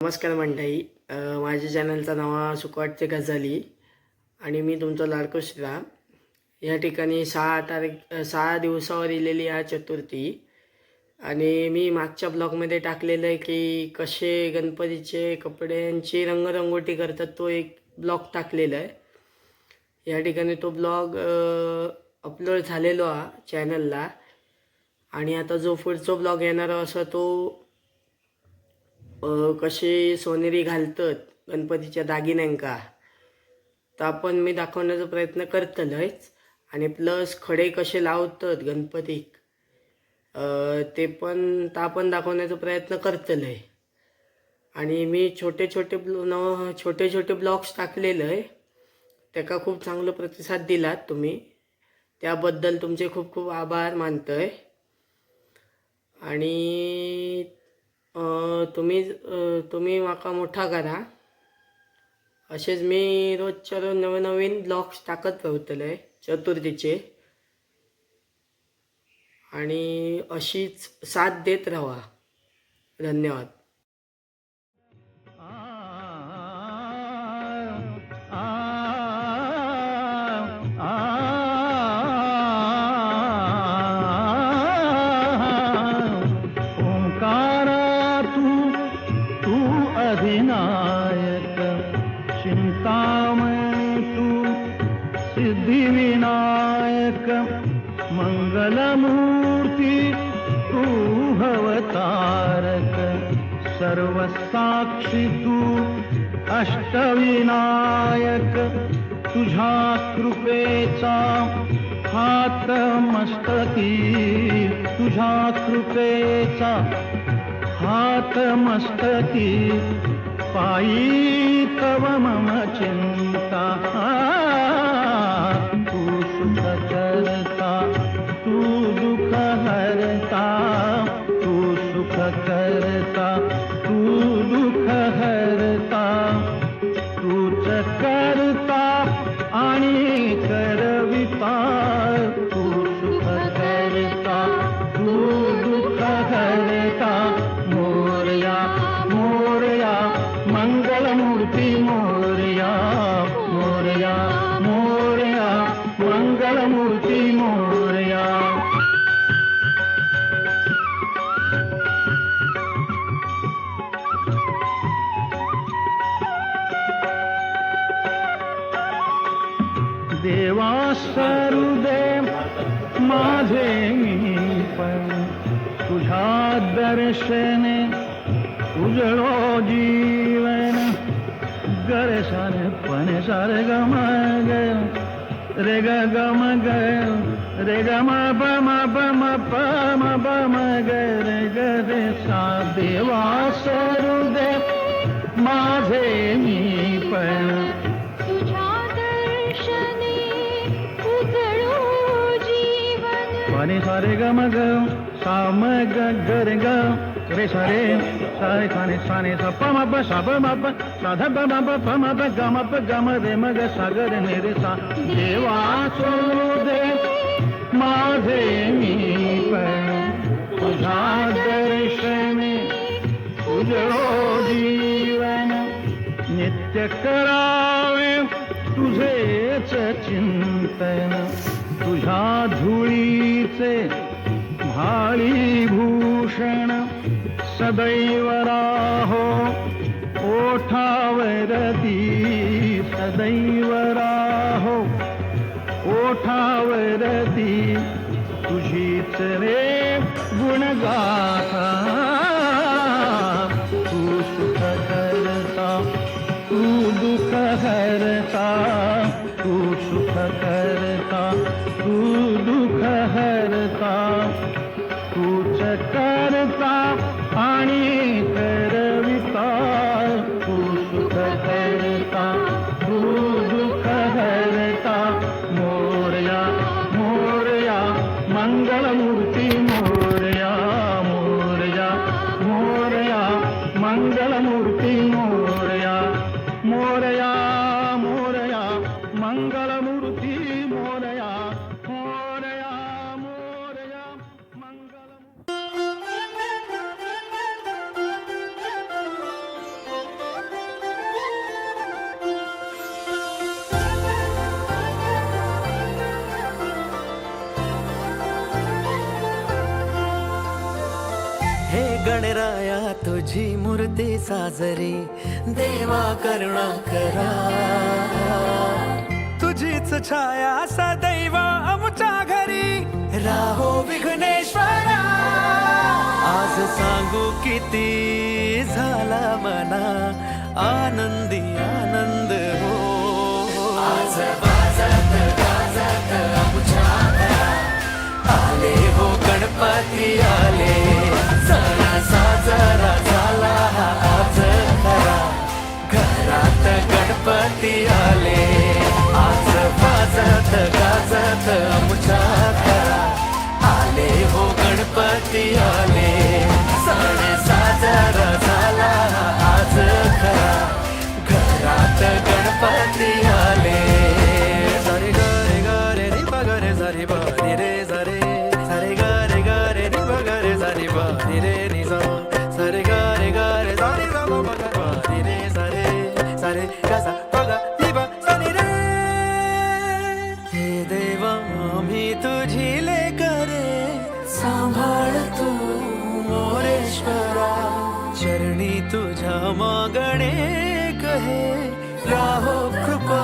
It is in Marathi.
नमस्कार मंडळी. माझ्या चॅनलचं नाव सुकवाटचे गजाली आणि मी तुमचा लाडको श्रीराम. या ठिकाणी 6 दिवसावर इलेली या चतुर्थी आणि मी मागच्या ब्लॉगमध्ये टाकलेलं आहे की कसे गणपतीचे कपड्यांची रंगरंगोटी करतात, तो एक ब्लॉग टाकलेला आहे. या ठिकाणी तो ब्लॉग अपलोड झालेलो आहे चॅनलला आणि आता जो पुढचा ब्लॉग येणार असा तो कसे सोनेरी घालतात गणपतीच्या दागिन्यांका तर पण मी दाखवण्याचा प्रयत्न करतलोच आणि प्लस खडे कसे लावतात गणपतीक ते पण दाखवण्याचा प्रयत्न करतलोय. आणि मी छोटे छोटे ब्लॉग्स टाकलेलं आहे, त्याका खूप चांगला प्रतिसाद दिलात तुम्ही, त्याबद्दल तुमचे खूप खूप आभार मानतोय. आणि तुम्ही माका मोठा करा. असेच मी रोजच्या रोज नवीन ब्लॉग्स टाकत राहतले चतुर्थीचे आणि अशीच साथ देत राहा. धन्यवाद. अधिनायक चिंतामणी तू सिद्धिविनायक मंगलमूर्ती तू भवतारक सर्वसाक्षी तू अष्टविनायक तुझ्या कृपेचा हात मस्तकी तुझ्या कृपेचा हात मस्तकी पायी तव मम चिंता तू सुख करता तू दुःख हरता तू सुख करता तू दुःख हरता तूच करता आणि करविता तू सुख करता तू दुःख हरता मोरया मोरया मंगलमूर्ती मोरया मोरया मोरया मंगलमूर्ती मोरया. देवा सरुदेव माझे मी पण तुझ्या दर्शने उजळो जीवन गर सारे पण सारे गम ग रे ग गम ग रे ग म प म प म प म प म ग रे ग रे सा. देवा सरुदेव माझे मी पण तुझ्या दर्शनी उजळो जीवन पाणी सारे गम ग साम ग ग रे ग रे सारे सारे साने साने सा प म प सा प म प सा ध प म प प म प ग म प ग म रे म ग सा ग रे ने रे सा. देवा सरुदेव माझे मी पण तुझ्या दर्शनी उजळो जीवन नित्य करावे तुझेच चिंतन तुझ्या धुळीचे भाळी भूषण सदैव राहो ओठावरती सदैव राहो ओठावरती तुझीच रे गुणगाथा तू सुख करता तू दुःख हरता तू सुख करता तू दुःख हरता तूच करता आणि करविता तू सुख करता तू दुःख हरता मोरया मोरया मंगलमूर्ती मोरया मोरया मोरया मंगलमूर्ती मोरया मोरया मोरया मंगलमूर्ती मोरया मोरया मोरया मंगलमूर्ती. विठुराया तुझी मूर्ती साजरी देवा करुणा करा तुझीच छाया सदैव आमच्या घरी राहो विघ्नेश्वरा आज सांगू किती झाला मना आनंदी आनंद हो आज वाजत गाजत आमच्या घरात आले हो गणपती आले सण साजरा झाला हा आज खरा घरात गणपती आले आज वाजत गाजत आमच्या घरात आले हो गणपती आले सण साजरा झाला हा आज खरा घरात गणपती आले सारे गारे गारे रे बगरे सारे बारी रे सारे सारे गारे गारे रे बगरे सारे बारी रे निजा सारे गारे गारे सारे गा बगा बारी रे सारे सारे गासा बगा निबा सारे रे हे देवा मी तुझी लेकरे सांभाळ तू मोरेश्वरा चरणी तुझ्या मागणे कहे राहो कृपा